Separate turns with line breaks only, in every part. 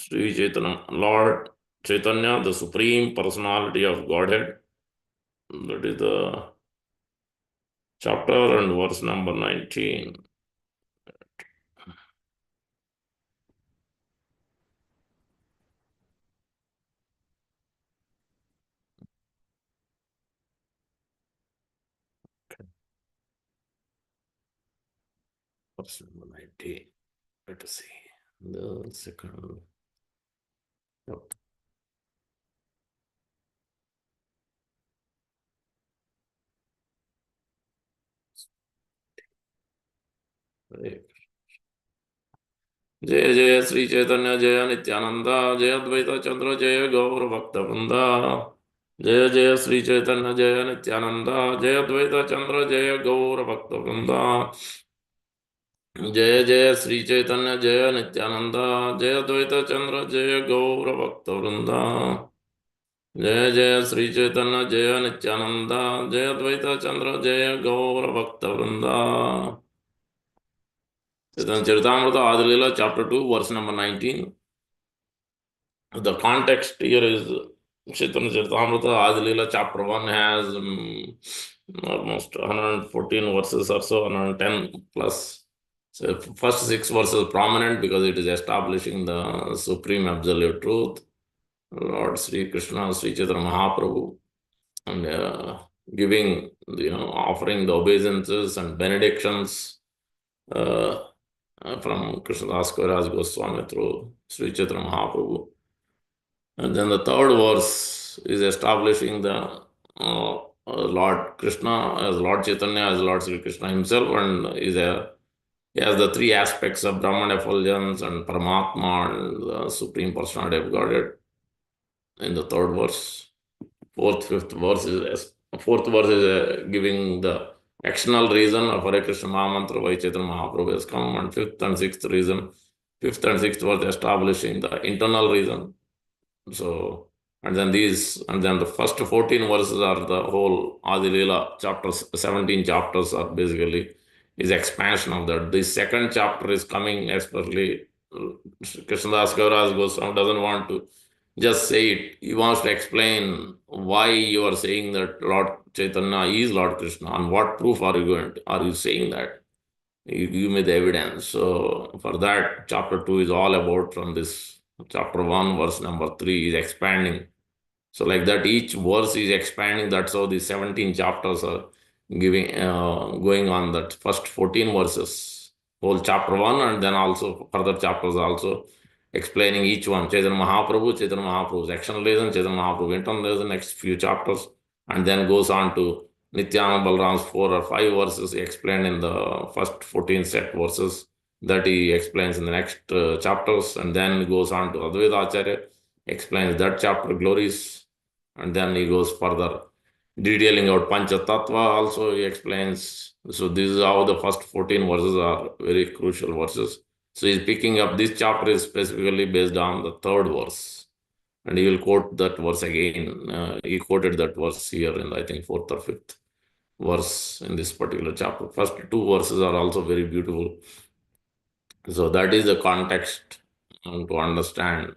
Sri Chaitanya, Lord Chaitanya, the Supreme Personality of Godhead. That is the chapter and verse number 19. Verse number 19. Let us see. The second. Yep. Right. जय जय श्री चैतन्य जय नित्यानंद जय अद्वैत चंद्र जय गौर भक्त वृंदा जय जय श्री चैतन्य जय नित्यानंद जय अद्वैत चंद्र जय गौर भक्त वृंदा जय जय श्री चैतन्य जय नित्यानंद जय अद्वैत चंद्र जय गौर भक्त वृंदा जय जय श्री चैतन्य जय नित्यानंद जय अद्वैत चंद्र जय गौर भक्त वृंदा Charitamrita Adilila, chapter 2, verse number 19. The context here is Chaitanya Charitamrita Adilila, chapter 1 has almost 114 verses or so, 110 plus. So, first 6 verses prominent because it is establishing the supreme absolute truth. Lord Sri Krishna, Sri Chaitanya Mahaprabhu, and giving, offering the obeisances and benedictions. From Krishna Das Goswami through Sri Chaitanya Mahaprabhu. And then the third verse is establishing the Lord Krishna as Lord Chaitanya, as Lord Sri Krishna himself, and he has the three aspects of Brahman effulgence and Paramatma and the Supreme Personality of Godhead in the third verse. Fourth verse is giving the external reason of Hare Krishna Mahamantra why Chaitanya Mahaprabhu has come, and fifth and sixth verse establishing the internal reason. So, and then the first 14 verses are the whole Adi Leela chapters, 17 chapters are basically is expansion of that. The second chapter is coming, especially Krishnadas Kaviraj Goswami doesn't want to just say it. He wants to explain why you are saying that Lord Chaitanya is Lord Krishna, and what proof are you saying that? You give me the evidence. So for that, chapter 2 is all about from this chapter 1, verse number 3 is expanding. So like that, each verse is expanding. That's how the 17 chapters are going on. That first 14 verses, whole chapter 1, and then also further chapters also explaining each one. Chaitanya Mahaprabhu's action reason, Chaitanya Mahaprabhu internal reason, next few chapters, and then goes on to Nityananda Balram's 4 or 5 verses explained in the first 14 set verses that he explains in the next chapters, and then goes on to Advaita Acharya, explains that chapter glories, and then he goes further detailing out Pancha Tattva also he explains. So this is how the first 14 verses are very crucial verses. So he's picking up this chapter is specifically based on the third verse. And he will quote that verse again. He quoted that verse here in, I think, fourth or fifth verse in this particular chapter. First two verses are also very beautiful. So that is the context to understand.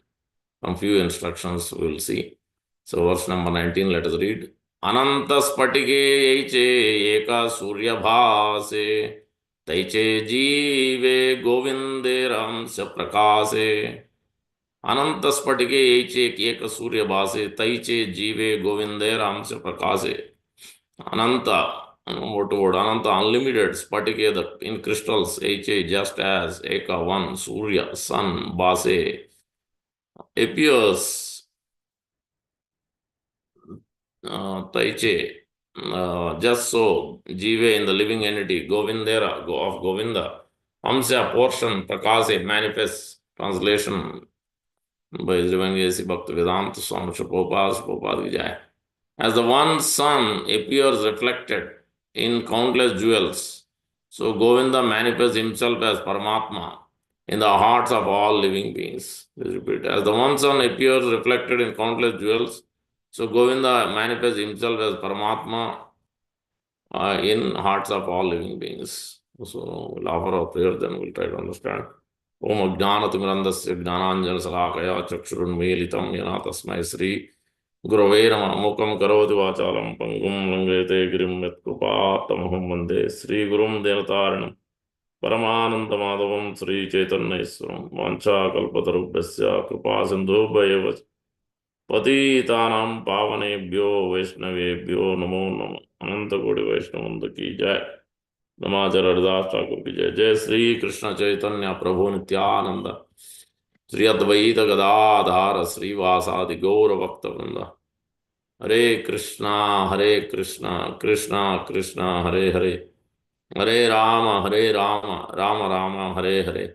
Some few instructions we will see. So verse number 19, let us read. अनन्तस्फटिके यैचे एका सूर्यभासे तैचे जीवे गोविंदे runs प्रकाशे अनन्तस्फटिके यैचे एक सूर्यभासे तैचे जीवे गोविंदे runs प्रकाशे Ananta, what word? Ananta, unlimited, Spatike, in crystals, H, just as Eka, one, Surya, sun, Base, appears, Taiche, just so, Jive in the living entity, Govindera, of Govinda, Amsa, portion, Prakase, manifest, translation by Srivangesi Bhakti Vedanta Swami Prabhupada Vijaya. As the one sun appears reflected in countless jewels, so Govinda manifests himself as Paramatma in the hearts of all living beings. Repeat. As the one sun appears reflected in countless jewels, so Govinda manifests himself as Paramatma in hearts of all living beings. So we'll offer our prayer, then we'll try to understand. ओम अज्ञानतिमिरन्धस्य ज्ञानाञ्जनशलाकया चक्षुरुन्मीलितं येन तस्मै श्री गुरवे नमः। मूकं करोति वाचालं पङ्गुं लङ्घयते गिरिं यत्कृपातमहं वन्दे श्रीगुरुं देवतारिणं परमानन्दमाधवं श्रीचैतन्येश्वरं। वाञ्छाकल्पतरुभ्यश्च कृपासिन्धुभ्येव च पतितानां पावनेभ्यो वैष्णवेभ्यो नमो नमः। अनंतकोटि वैष्णवंद की जय। नमाचार्य हरिदास ठाकुर की जय। जय श्री कृष्ण चैतन्य प्रभु नित्यानंद, श्री अद्वैत गदाधार श्रीवासादि गौर भक्त वृंद। हरे कृष्णा कृष्णा कृष्णा हरे हरे, हरे राम राम राम हरे हरे।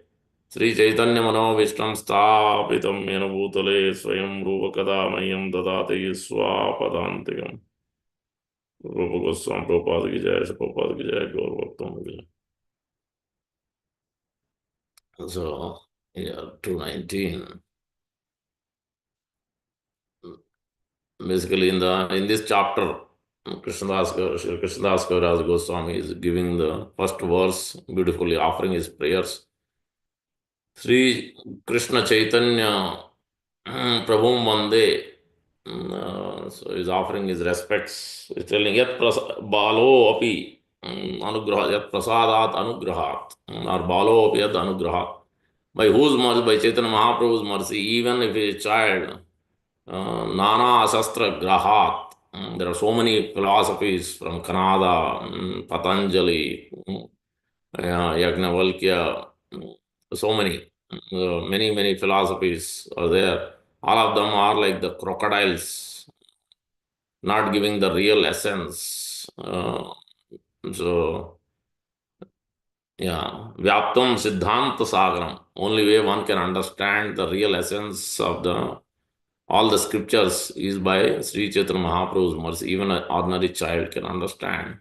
श्री चैतन्य मनोभीष्टं स्थापितं येन भूतले स्वयं रूप कदा मह्यं ददाति स्वापदान्तिकम्। रूप गोस्वामी प्रभुपाद की जय, प्रभुपाद की जय, गौर भक्तों की जय। So, yeah, 219. Basically, in this chapter, Shri Krishnadas Kaviraj Goswami is giving the first verse, beautifully offering his prayers. Sri Krishna Chaitanya Prabhum Vande. So he's offering his respects. He's telling Yat Balo api anugrahat, Yat Prasadat anugrahat, or Balo api Yat anugrahat. By whose mercy? By Chaitanya Mahaprabhu's mercy, even if a child, Nana Asastra Grahat. There are so many philosophies from Kanada, Patanjali, Yagnavalkya, so many, many philosophies are there. All of them are like the crocodiles, not giving the real essence. So, yeah, Vyaptam Siddhanta Sagaram. Only way one can understand the real essence of the all the scriptures is by Sri Chaitanya Mahaprabhu's mercy. Even an ordinary child can understand.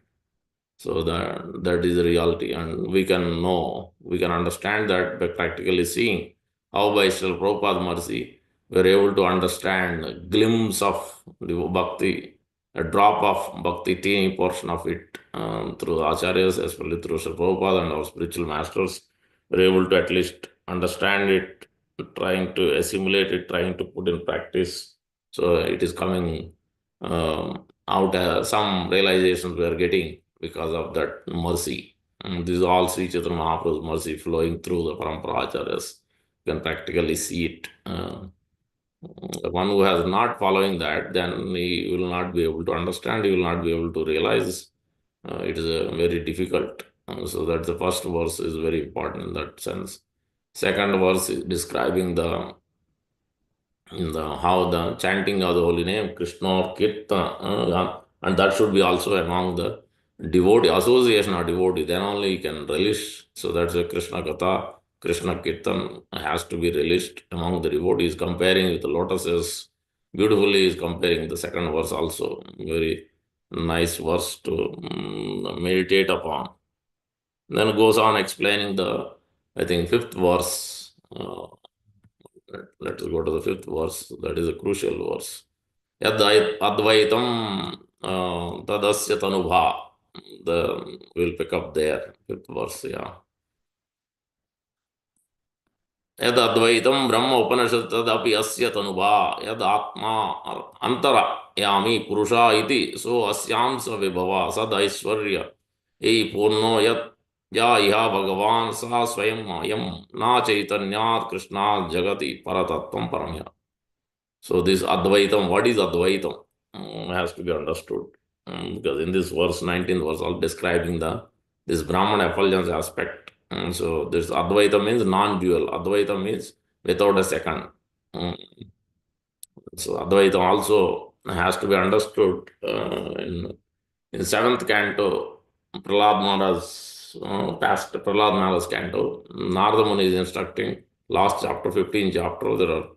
So that is the reality, and we can know, we can understand that by practically seeing how by Srila Prabhupada's mercy we are able to understand a glimpse of the bhakti, a drop of bhakti, teeny portion of it through the acharyas, especially through Srila Prabhupada and our spiritual masters. We are able to at least understand it, trying to assimilate it, trying to put in practice. So it is coming out some realizations we are getting because of that mercy. And this is all Sri Chaitanya Mahaprabhu's mercy flowing through the Parampara Acharyas. You can practically see it. The one who has not following that, then he will not be able to understand, he will not be able to realize. It is very difficult. So that the first verse is very important in that sense. Second verse is describing the in the how the chanting of the holy name Krishna or Kirtan, and that should be also among the devotee association of devotee. Then only you can relish. So that's a Krishna Katha, Krishna Kirtan has to be relished among the devotees. Comparing with the lotuses, beautifully is comparing the second verse also. Very nice verse to meditate upon. Then goes on explaining the, I think, fifth verse. Let us go to the fifth verse. That is a crucial verse. Yad Advaitam Tadasya Tanubha. We'll pick up there. Fifth verse, yeah. Yad Advaitam Brahma Upanishad Tadapi Asya Tanubha. Yad Atma Antara Yami Purusha iti so asyam sa vibhava sad aishwarya. Ei purno yat ya iha bhagavan sa swayam ayam na chaitanyat krishna jagati paratattvam paramya. So this Advaitam, what is Advaitam? Has to be understood. Because in this verse, 19th verse, all describing the this Brahman effulgence aspect. So this Advaita means non-dual. Advaita means without a second. Mm, so Advaita also has to be understood in seventh canto, Prahlad Maharaj, past Prahlad Maharaj's canto, Narada Muni is instructing, last chapter, 15th chapter, there are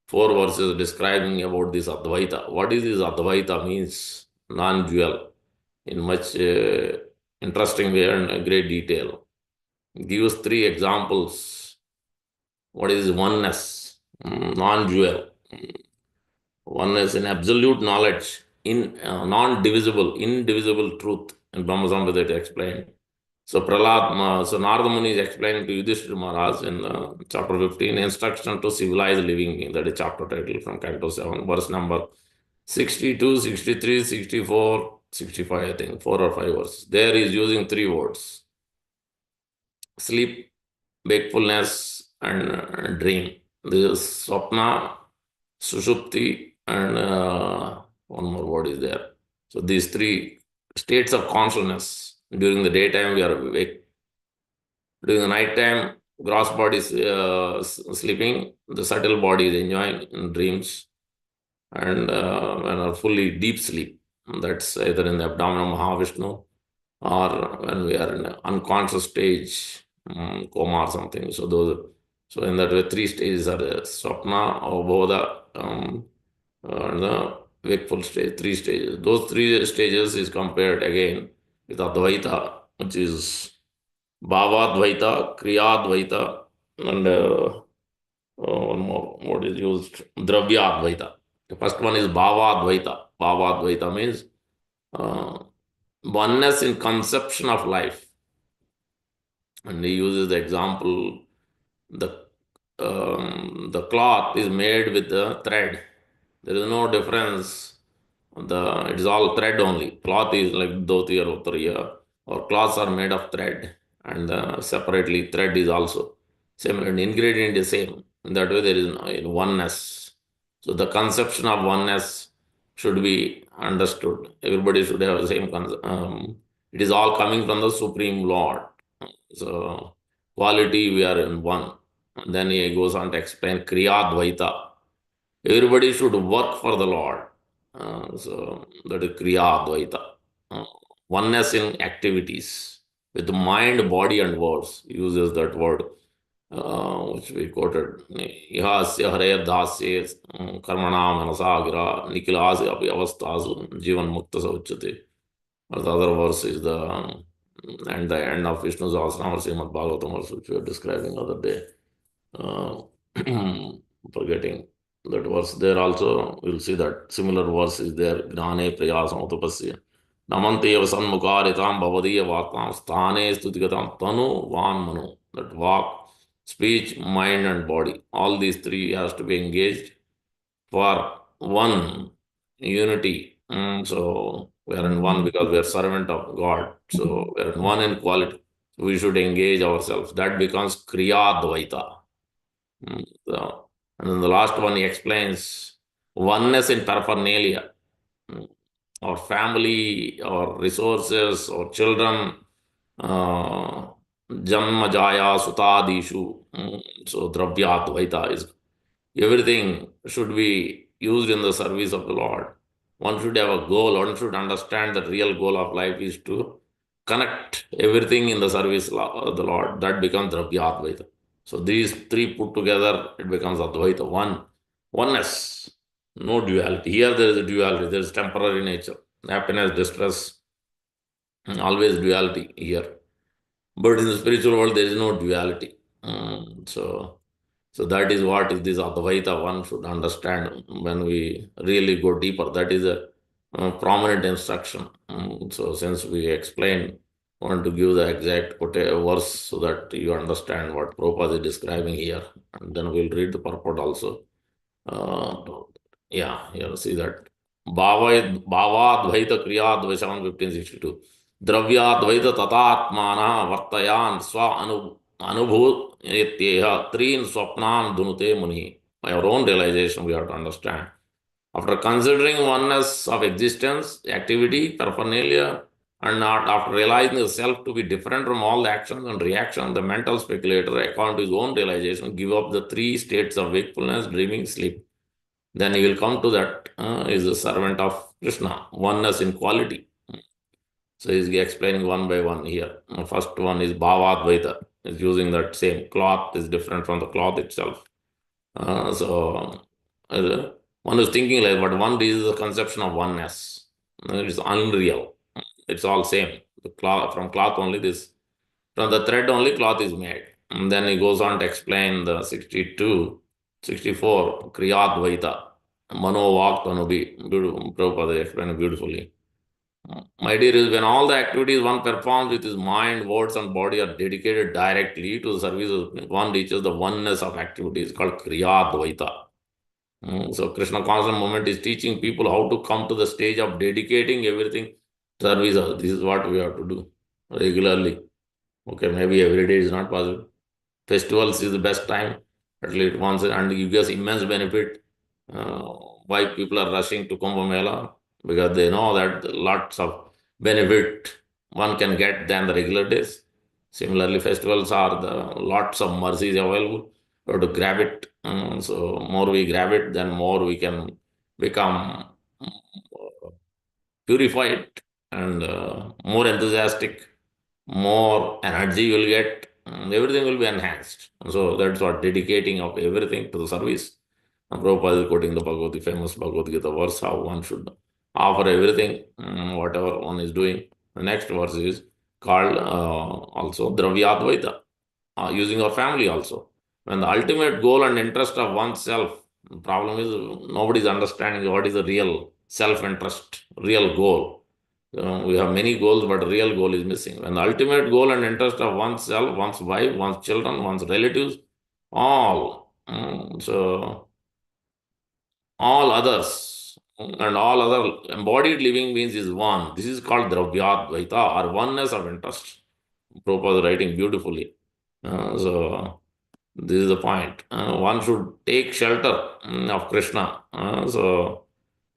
four verses describing about this Advaita. What is this Advaita means? Non-dual, in much interesting way and great detail. Gives three examples. What is oneness? Non-dual. One is in absolute knowledge, in non-divisible, indivisible truth. In Brahma Samhita it explained. So so Narada Muni is explaining to Yudhishthira Maharaj in chapter 15, instruction to civilize living being. That is chapter title from Canto 7, verse number 62, 63, 64, 65, I think, 4 or 5 verses. There is using 3 words: sleep, wakefulness, and dream. This is Swapna, Sushupti, and one more word is there. So these 3 states of consciousness. During the daytime, we are awake. During the night time, gross body is sleeping, the subtle body is enjoying in dreams, and when are fully deep sleep. That's either in the abdomen of Mahavishnu or when we are in an unconscious stage, coma or something. So in that way, 3 stages are there: Swapna, Avbodha, and the wakeful stage. 3 stages. Those 3 stages is compared again with Advaita, which is Bhavadvaita, Kriyadvaita, and one more word is used, Dravyadvaita. The first one is Bhavadvaita. Bhavadvaita means uh, oneness in conception of life. And he uses the example, the cloth is made with the thread. There is no difference. It is all thread only. Cloth is like dhoti or uttariya, or cloths are made of thread, and separately thread is also same, and ingredient is same. In that way, there is oneness. So the conception of oneness should be understood. Everybody should have the same concept. It is all coming from the Supreme Lord. So quality, we are in one. And then he goes on to explain Kriya Dvaita. Everybody should work for the Lord. So that is Kriya Dvaita. Uh, Oneness in activities with mind, body, and words. He uses that word, which we quoted. Ihasya hare dasya karmana manasa gira nikilasya api avastasu jivan mukta sauchate. Or the other verse is and the end of Vishnu Sahasranama Srimad Bhagavatam verse, which we were describing the other day. Uh, Forgetting that verse. There also we'll see that similar verse is there. Gnane prayasam utapasya namante eva sanmukaritam bhavadiya vartam sthane stutigatam tanu van manu. That walk, speech, mind, and body. All these 3 has to be engaged for one unity. So we are in one because we are servant of God. So we are in one in quality. We should engage ourselves. That becomes Kriya Dvaita. And then the last one he explains oneness in paraphernalia, mm, or family, or resources, or children, uh, Janma Jaya Sutadishu. So Dravyadvaita is everything should be used in the service of the Lord. One should have a goal. One should understand that real goal of life is to connect everything in the service of the Lord. That becomes Dravyadvaita. So these 3 put together, it becomes Advaita, oneness, no duality. Here there is a duality, there is temporary nature, happiness, distress, always duality here. But in the spiritual world, there is no duality. So that is what is this Advaita one should understand when we really go deeper. That is a prominent instruction. So since we explained, want to give the exact verse so that you understand what Prabhupada is describing here. And then we'll read the purport also. Yeah, you see that. Bhavadvaita Kriya Dvaisam 1562. Dravyadvaita Tatatmana Vartayan Swa Anubhut Etyeha Trin Swapnan Dunute Muni. By our own realization, we have to understand. After considering oneness of existence, activity, paraphernalia, and not after realizing the self to be different from all the actions and reactions, the mental speculator, according to his own realization, give up the 3 states of wakefulness, dreaming, sleep. Then he will come to that is a servant of Krishna, oneness in quality. So he's explaining one by one here. The first one is Bhavadvaita. Is using that same cloth is different from the cloth itself. So one is thinking like, but one is the conception of oneness. It's unreal. It's all same. The cloth from cloth only this from the thread only cloth is made. And then he goes on to explain the 62, 64 Kriyadvaita. Mano Vak Tanubi. Beautiful. Prabhupada explained beautifully. My dear, is when all the activities one performs with his mind, words, and body are dedicated directly to the service of one reaches the oneness of activities called Kriya Dvaita. So Krishna constant movement is teaching people how to come to the stage of dedicating everything service. This is what we have to do regularly. Okay, maybe every day is not possible. Festivals is the best time, at least once, and it gives immense benefit. Uh, why people are rushing to Kumbh Mela? Because they know that lots of benefit one can get than the regular days. Similarly, festivals are the lots of mercies available. We have to grab it. So more we grab it, then more we can become purified and more enthusiastic, more energy you will get, everything will be enhanced. So that's what dedicating of everything to the service. And Prabhupada is quoting the Bhagavad, famous Bhagavad Gita verse, how one should offer everything, whatever one is doing. The next verse is called also Dravyadvaita, using our family also. When the ultimate goal and interest of oneself, the problem is nobody is understanding what is the real self-interest, real goal. We have many goals, but real goal is missing. When the ultimate goal and interest of oneself, one's wife, one's children, one's relatives, all, all others and all other embodied living beings is one. This is called Dravyadvaita or oneness of interest. Prabhupada is writing beautifully. So this is the point. One should take shelter of Krishna. So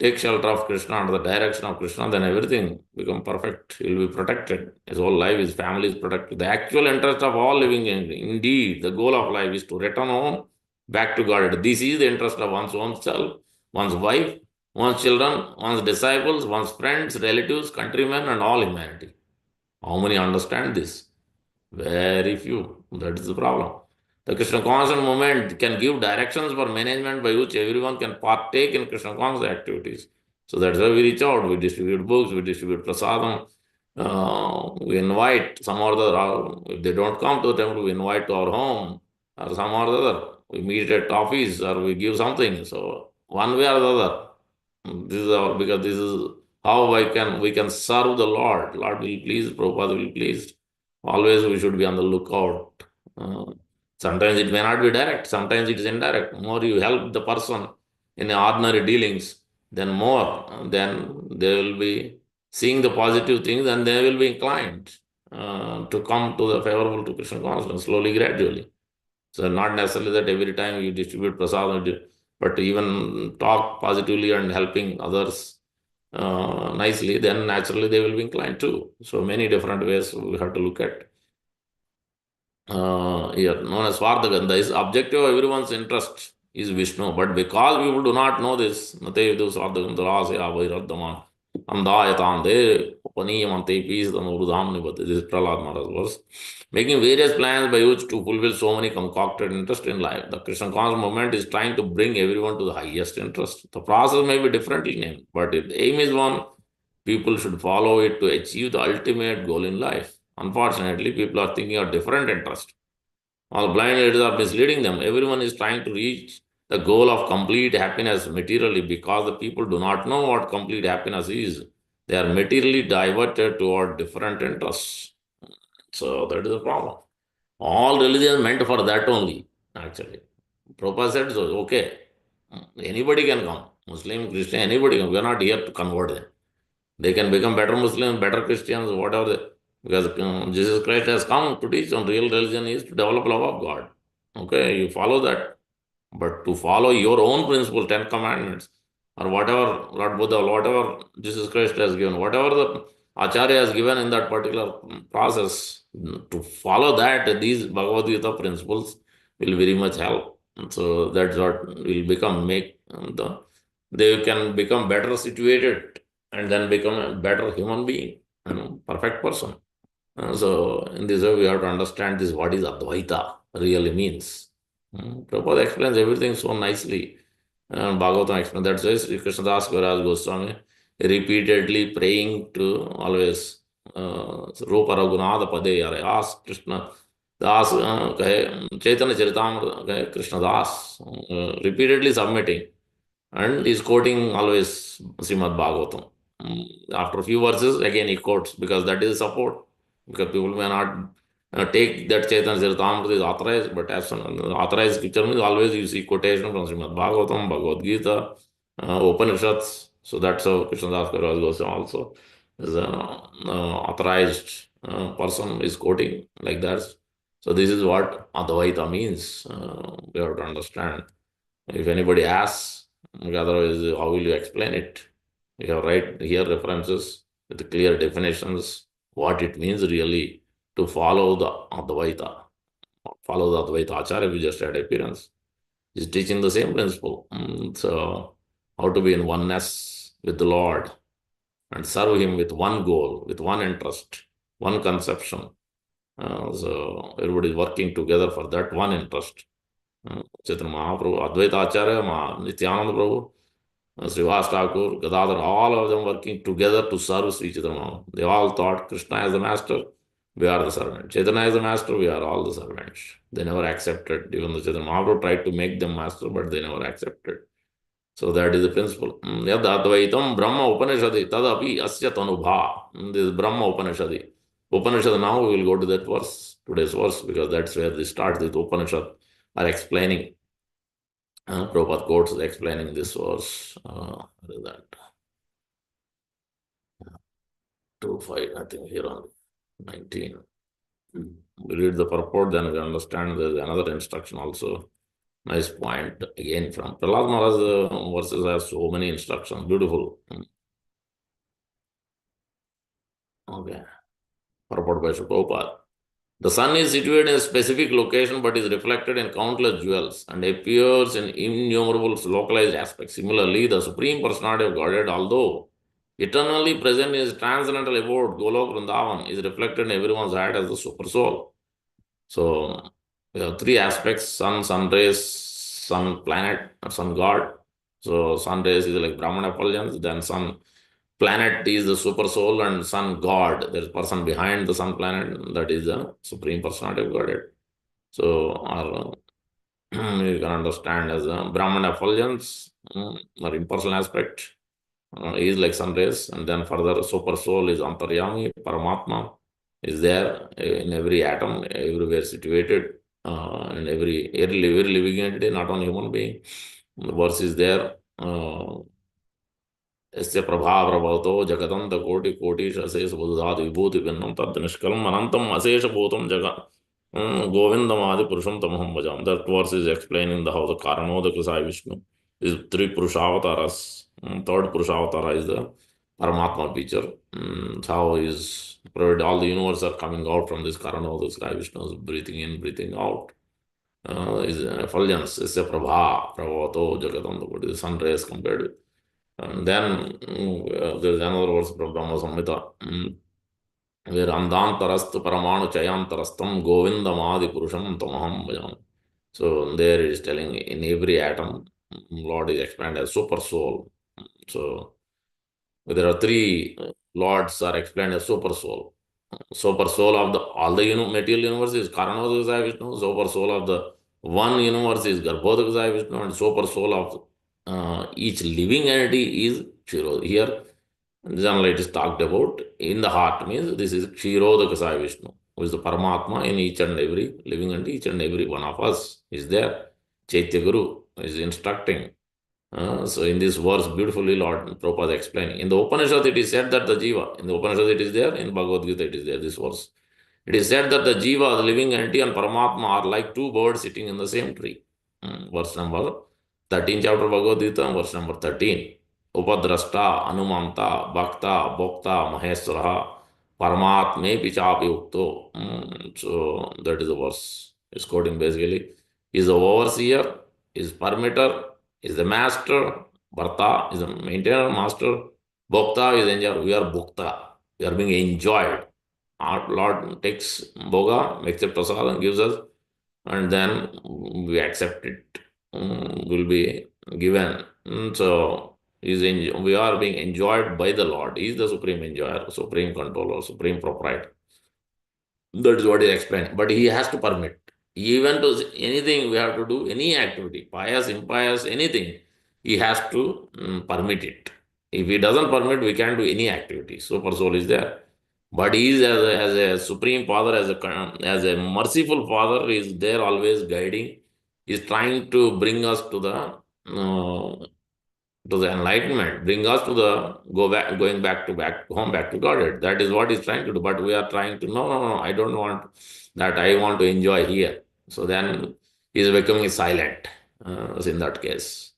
take shelter of Krishna under the direction of Krishna, then everything become perfect. He will be protected. His whole life, his family is protected. The actual interest of all living beings, indeed, the goal of life is to return home back to God. This is the interest of one's own self, one's wife, one's children, one's disciples, one's friends, relatives, countrymen, and all humanity. How many understand this? Very few. That is the problem. The Krishna conscious movement can give directions for management by which everyone can partake in Krishna conscious activities. So that's why we reach out. We distribute books, we distribute prasadam, we invite some or the other. If they don't come to the temple, we invite to our home or some or the other. We meet at office or we give something. So one way or the other. This is our because this is how we can serve the Lord. Lord will be pleased, Prabhupada will be pleased. Always we should be on the lookout. Uh, Sometimes it may not be direct, sometimes it is indirect. More you help the person in ordinary dealings, then more, then they will be seeing the positive things and they will be inclined to come to the favorable to Krishna consciousness slowly, gradually. So not necessarily that every time you distribute prasad, but even talk positively and helping others nicely, then naturally they will be inclined too. So many different ways we have to look at. Here, known as Swarthagandha, is objective of everyone's interest is Vishnu. But because people do not know this, Nate Vidu Swarthagandha Rasya Vairaddhaman Amdayatam De Upaniyamante Peace the Murudham Nibati. This is Prahlad Maharaj verse. Making various plans by which to fulfill so many concocted interests in life. The Krishna conscious movement is trying to bring everyone to the highest interest. The process may be differently named, but if the aim is one, people should follow it to achieve the ultimate goal in life. Unfortunately, people are thinking of different interests. All blind leaders are misleading them. Everyone is trying to reach the goal of complete happiness materially because the people do not know what complete happiness is. They are materially diverted toward different interests. So that is the problem. All religion meant for that only, actually. Prabhupada said so, okay, anybody can come. Muslim, Christian, anybody can. We are not here to convert them. They can become better Muslims, better Christians, whatever they, because Jesus Christ has come to teach on real religion is to develop love of God. Okay, you follow that. But to follow your own principle, Ten Commandments, or whatever Lord Buddha, whatever Jesus Christ has given, whatever the Acharya has given in that particular process, to follow that, these Bhagavad Gita principles will very much help. And so that's what will become, make they can become better situated and then become a better human being, perfect person. So in this way, we have to understand this what is Advaita really means. Prabhupada explains everything so nicely. Bhagavatam explains that's why Sri Krishnadas Kaviraj Goswami repeatedly praying to always Rupa Raghunatha Pade Yare, ask Krishna Das Chaitanya Charitamrita kahe Krishna Das, repeatedly submitting and is quoting always Srimad Bhagavatam. After a few verses, again he quotes because that is support. Because people may not take that Chaitanya Charitamrita is authorized, but as an authorized scripture means always you see quotation from Srimad Bhagavatam, Bhagavad Gita, Upanishads. So that's how Krishna Das goes also. Is an authorized person is quoting like that. So this is what Advaita means. We have to understand. If anybody asks, otherwise, how will you explain it? You have right here references with clear definitions, what it means really to follow the Advaita, follow the Advaita Acharya we just had appearance. He's teaching the same principle. So, how to be in oneness with the Lord and serve Him with one goal, with one interest, one conception. So, everybody is working together for that one interest. Chaitanya Mahaprabhu, Advaita Acharya, Nityananda Prabhu, Srivas Thakur, Gadadhar, all of them working together to serve Sri Chaitanya Mahaprabhu. They all thought Krishna is the master, we are the servant. Chaitanya is the master, we are all the servants. They never accepted. Even the Chaitanya Mahaprabhu tried to make them master, but they never accepted. So that is the principle. Yad Advaitam Brahma Upanishadi Tadapi Asya Tanubha. This is Brahma Upanishadi. Upanishad, now we will go to that verse, today's verse, because that's where they start with Upanishad, are explaining. Prabhupada quotes explaining this verse. What is that? 2.5, I think here on 19. We read the purport, then we understand there's another instruction also. Nice point again from Prahlad Maharaj. Verses have so many instructions. Beautiful. Okay. Purport by Srila Prabhupada. The sun is situated in a specific location but is reflected in countless jewels and appears in innumerable localized aspects. Similarly, the Supreme Personality of Godhead, although eternally present in his transcendental abode, Golok Vrindavan, is reflected in everyone's heart as the Super Soul. So, we have three aspects: sun, sun rays, sun planet, or sun god. So, sun rays is like Brahmana effulgence, then sun planet is the super soul, and sun god, there is person behind the sun planet, that is the Supreme Personality of Godhead. So, or, you can understand as a Brahman effulgence, or impersonal aspect, is like sun rays, and then further super soul is Antaryami, Paramatma, is there in every atom, everywhere situated, in every living entity, not only human being. The verse is there. यस्य प्रभाप्रभवतो जगदन्तकोटिकोटिश अशेषबुधादिविभूतिभिन्नं तद्निष्कलम् अनन्तम् अशेषभूतं जगत् गोविन्दमादिपुरुषं तमहं भजामि. That verse is explaining how the Karanodaka Sai Vishnu is three Purushavatas. Third Purushavatara is the Paramatma feature. How is provided all the universe are coming out from this Karanodaka Sai Vishnu, breathing in, breathing out. Is effulgence, is a prabha, prabhavato jagatanta, sun rays compared with. And then there is another verse from Brahma Samhita, where Andantarastu Paramanu Chayantarastam Govindamadi Purusham Tamaham Bhajam. So there it is telling in every atom, Lord is explained as super soul. So there are three lords are explained as super soul. Super soul of the all the material universe is Karanodaka Vishnu. Super soul of the one universe is Garbhodaka Vishnu, and super soul of each living entity is Kshiro. Here, generally it is talked about in the heart, means this is Kshirodaka Vishnu, who is the Paramatma in each and every living entity, each and every one of us is there. Chaitya Guru is instructing. So in this verse, beautifully Lord Prabhupada explaining. In the Upanishad, it is said that the Jiva, in the Upanishad it is there, in Bhagavad Gita it is there, this verse. It is said that the Jiva, the living entity, and Paramatma are like two birds sitting in the same tree. Verse number 13, chapter Bhagavad Gita, verse number 13. Upadrashta, Anumanta, Bhakta, Bhokta, Maheswara, Paramatme Pichapi Ukto. So that is the verse. It's quoting basically. Is the overseer, is permitter, is the master, Bharta is the maintainer, master, Bhokta is enjoyer. We are Bhokta. We are being enjoyed. Our Lord takes Bhoga, makes it prasad and gives us, and then we accept it. Will be given. So we are being enjoyed by the Lord. He is the supreme enjoyer, supreme controller, supreme proprietor. That is what is explained. But he has to permit. Even to anything we have to do, any activity, pious, impious, anything, he has to permit it. If he doesn't permit, we can't do any activity. Super soul is there. But he is as a supreme father, as a merciful father, is there always guiding. Is trying to bring us to the enlightenment, bring us to the going back home, back to Godhead. That is what he's trying to do. But we are trying to no, I don't want that. I want to enjoy here. So then he's becoming silent. In that case,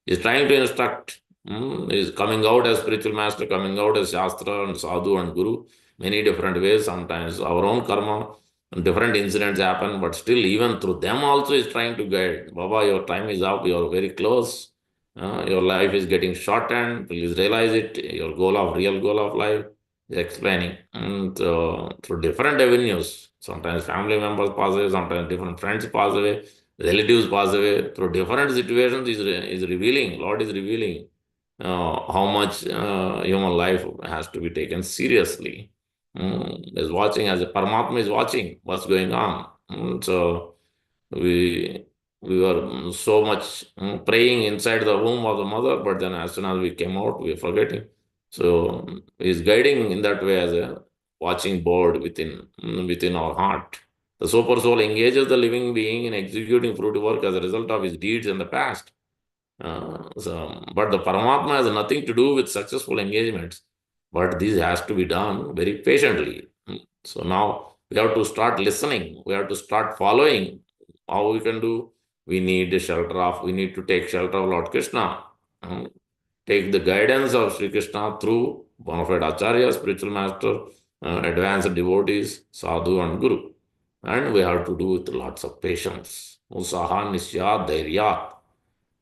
he's trying to instruct. He's coming out as spiritual master, coming out as Shastra and Sadhu and Guru, many different ways. Sometimes our own karma, different incidents happen, but still, even through them also, he's trying to guide. Baba, your time is up, you're very close. Your life is getting shortened. Please realize it. Your real goal of life is explaining. And through different avenues, sometimes family members pass away, sometimes different friends pass away, relatives pass away. Through different situations, is revealing. Lord is revealing how much human life has to be taken seriously. Is watching as a Paramatma is watching what's going on. So we we were so much praying inside the womb of the mother, but then as soon as we came out, we were forgetting. So he's guiding in that way as a watching board within our heart. The super soul engages the living being in executing fruit work as a result of his deeds in the past. But the Paramatma has nothing to do with successful engagements. But this has to be done very patiently. So now we have to start listening. We have to start following how we can do. We need to take shelter of Lord Krishna. Take the guidance of Sri Krishna through bona fide Acharya, spiritual master, advanced devotees, sadhu and guru. And we have to do with lots of patience. Usaha, Nisya, Dhairya.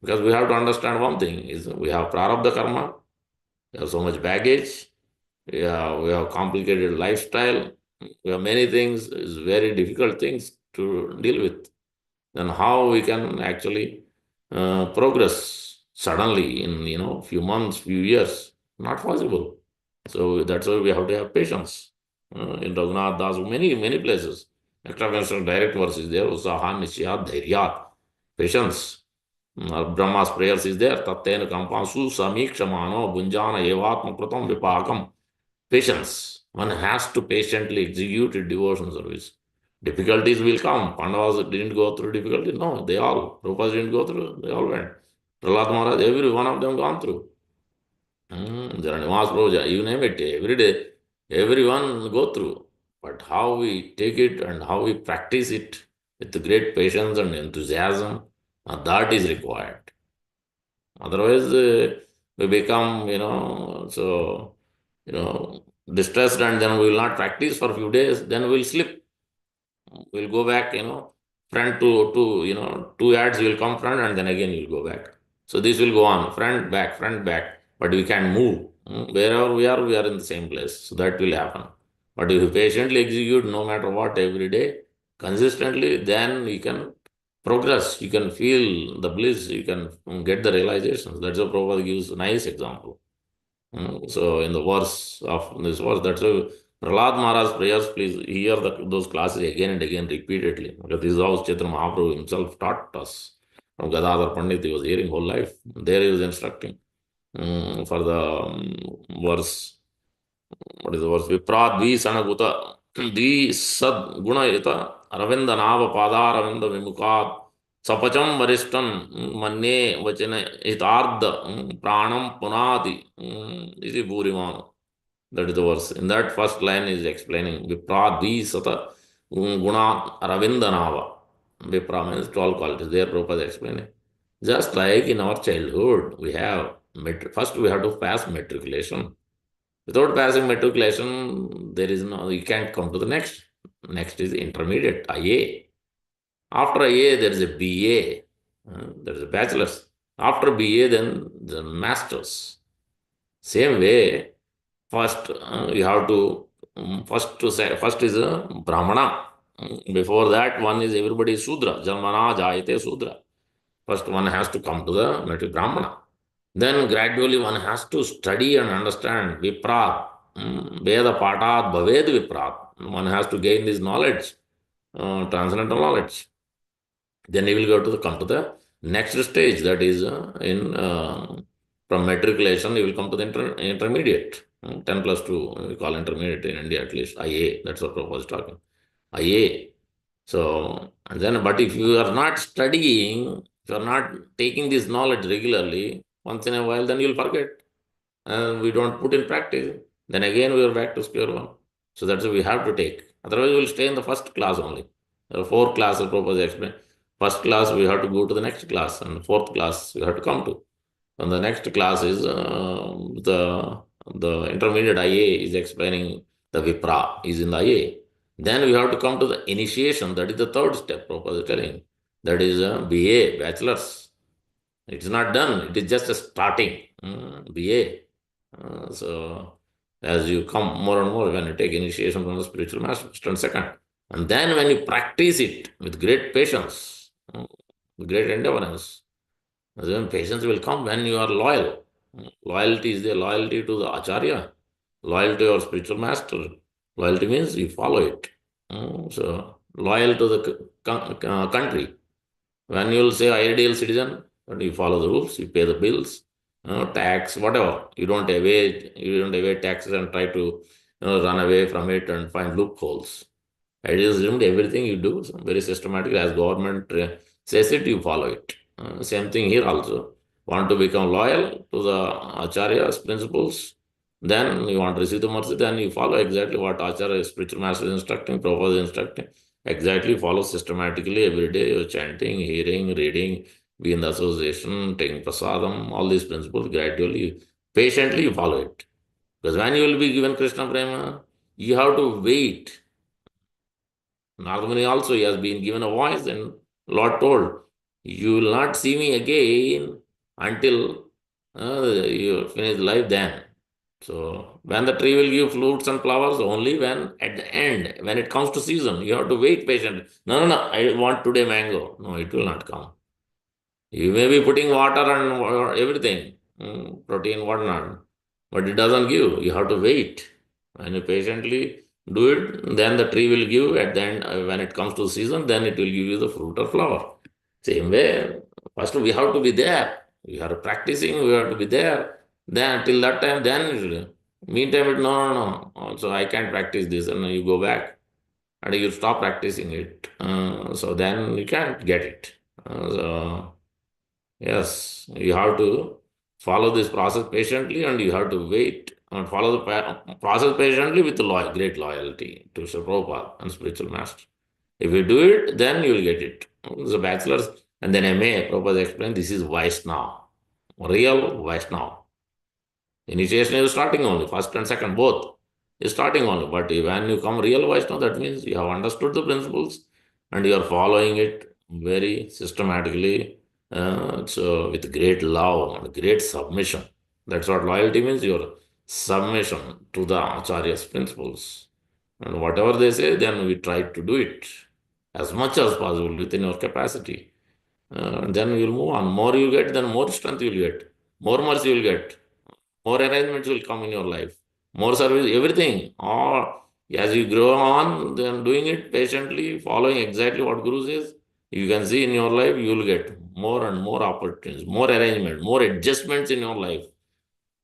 Because we have to understand one thing is we have prarabdha karma, we have so much baggage, we have complicated lifestyle, we have many things, it's very difficult things to deal with. Then how we can actually progress suddenly in few months, few years? Not possible. So that's why we have to have patience. In Raghunath Das, many places, extra direct verse is there. Usaha Nishya Dhairyat. Patience. Brahma's prayers is there. Tattena Kampasu Samikshamano Bunjana Evatma Pratam Vipakam. Patience. One has to patiently execute a devotion service. Difficulties will come. Pandavas didn't go through difficulty. No, they all. Prabhupada didn't go through. They all went. Prahlad Maharaj, every one of them gone through. Jaranivas Prabhuja, you name it. Every day, everyone go through. But how we take it and how we practice it with great patience and enthusiasm, that is required. Otherwise, we become, distressed, and then we will not practice for a few days, then we'll slip. We'll go back, front to two yards, you'll come front, and then again you'll go back. So this will go on, front, back, but we can move. Wherever we are in the same place. So that will happen. But if you patiently execute no matter what every day, consistently, then you can progress. You can feel the bliss. You can get the realizations. That's what Prabhupada gives a nice example. So in the verse of this verse, that's why Prahlad Maharaj's prayers, please hear those classes again and again repeatedly. Because this is how Chaitanya Mahaprabhu himself taught us. From Gadadhar Pandit, he was hearing whole life. There he was instructing for the verse. What is the verse? Vipra dvi sanaguta dvi sad gunayita aravinda nava padaravinda vimukad sapacham varistan manye vachana hitarda pranam punati iti bhurimano. That is the verse. In that first line is explaining Vipra dvi sata guna aravinda nava. Vipra means 12 qualities. There Prabhupada is explaining. Just like in our childhood, we have first we have to pass matriculation. Without passing matriculation, there is no, you can't come to the next. Next is intermediate, IA. After IA, there is a BA, there is a bachelor's. After BA, then the master's. Same way, first you have to, first is a Brahmana. Before that, one is everybody is Sudra. Janmana Jayate Sudra. First, one has to come to the Mati Brahmana. Then gradually one has to study and understand Viprat. Veda Patat Bhaved Viprat. One has to gain this knowledge, transcendental knowledge. Then he will come to the next stage, that is in From matriculation, you will come to the intermediate. 10 plus 2, we call intermediate in India at least, IA. That's what Prabhupada is talking. IA. So, and then, but if you are not studying, if you are not taking this knowledge regularly, once in a while, then you'll forget. And we don't put in practice. Then again, we are back to square one. So that's what we have to take. Otherwise, we'll stay in the first class only. There are 4 classes Prabhupada explained. First class, we have to go to the next class, and fourth class, we have to come to. And the next class is the intermediate IA is explaining the Vipra is in the IA. Then we have to come to the initiation. That is the third step Prabhupada is telling. That is BA, bachelor's. It's not done. It is just a starting BA. So as you come more and more, when you take initiation from the spiritual master, first and second, and then when you practice it with great patience, with great endurance, then patience will come when you are loyal. Loyalty is the loyalty to the acharya, loyalty to your spiritual master. Loyalty means you follow it. So loyal to the country. When you will say ideal citizen, but you follow the rules, you pay the bills, tax, whatever. You don't evade taxes and try to run away from it and find loopholes. Idealism, everything you do very systematically as government says it, you follow it. Same thing here also. Want to become loyal to the acharya's principles, then you want to receive the mercy, then you follow exactly what acharya, spiritual master is instructing, Prabhupada is instructing. Exactly follow systematically every day. You're chanting, hearing, reading, be in the association, taking prasadam, all these principles gradually, patiently you follow it. Because when you will be given Krishna Prema, you have to wait. Nagamuni also, he has been given a voice, and Lord told, you will not see me again until you finish life then. So when the tree will give fruits and flowers, only when at the end, when it comes to season, you have to wait patiently. No, no, no, I want today mango. No, it will not come. You may be putting water and everything, protein, whatnot, but it doesn't give. You have to wait. When you patiently do it, then the tree will give at the end, when it comes to season, then it will give you the fruit or flower. Same way, first we have to be there. We are practicing, we have to be there. Then till that time, then it will. Meantime, no, no, no. Also, I can't practice this, and you go back and you stop practicing it. So then you can't get it. So yes, you have to follow this process patiently, and you have to wait and follow the process patiently with great loyalty to Sri Prabhupada and spiritual master. If you do it, then you will get it. The bachelor's and then MA, Prabhupada explained, this is Vaishnava, real Vaishnava. Initiation is starting only, first and second, both is starting only. But when you come real Vaishnava, that means you have understood the principles and you are following it very systematically. So with great love and great submission. That's what loyalty means, your submission to the Acharya's principles. And whatever they say, then we try to do it as much as possible within your capacity. Then you'll move on. More you get, then more strength you'll get. More mercy you'll get. More arrangements will come in your life. More service, everything. Or as you grow on, then doing it patiently, following exactly what Guru says, you can see in your life, you will get more and more opportunities, more arrangement, more adjustments in your life.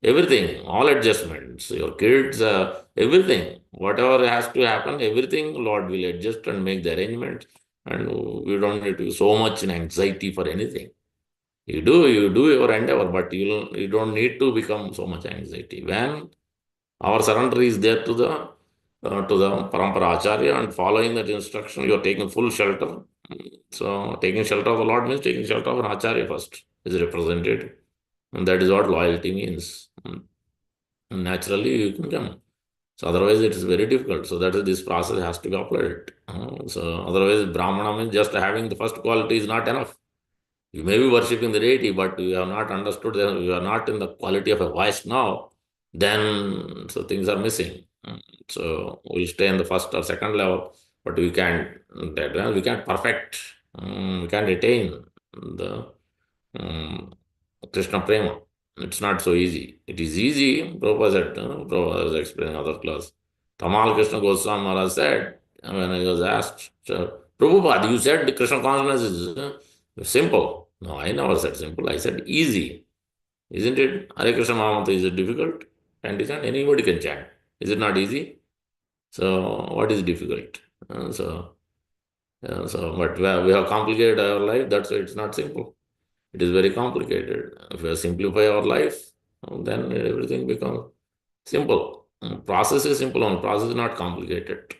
Everything, all adjustments, your kids, everything, whatever has to happen, everything, Lord will adjust and make the arrangement. And we don't need to be so much in anxiety for anything. You do your endeavor, but you don't need to become so much anxiety. When our surrender is there to the Parampara Acharya and following that instruction, you are taking full shelter. So taking shelter of the Lord means taking shelter of an Acharya first, is represented. And that is what loyalty means. Naturally, you can come. So otherwise, it is very difficult. So that is this process has to be applied. So otherwise, Brahmana means just having the first quality is not enough. You may be worshipping the deity, but you have not understood that you are not in the quality of a Vaishnava, then so things are missing. So we'll stay in the first or second level, but we can't perfect, we can't attain the Krishna Prema. It's not so easy. It is easy, Prabhupada said, Prabhupada was explaining other class. Tamal Krishna Goswami Maharaj said, when he was asked, so, Prabhupada, you said the Krishna consciousness is simple. No, I never said simple. I said easy. Isn't it? Hare Krishna Mahamantra, is it difficult? And chant? Anybody can chant. Is it not easy? So, what is difficult? But we have complicated our life. That's why it's not simple. It is very complicated. If we simplify our life, then everything becomes simple. Process is simple, and process is not complicated.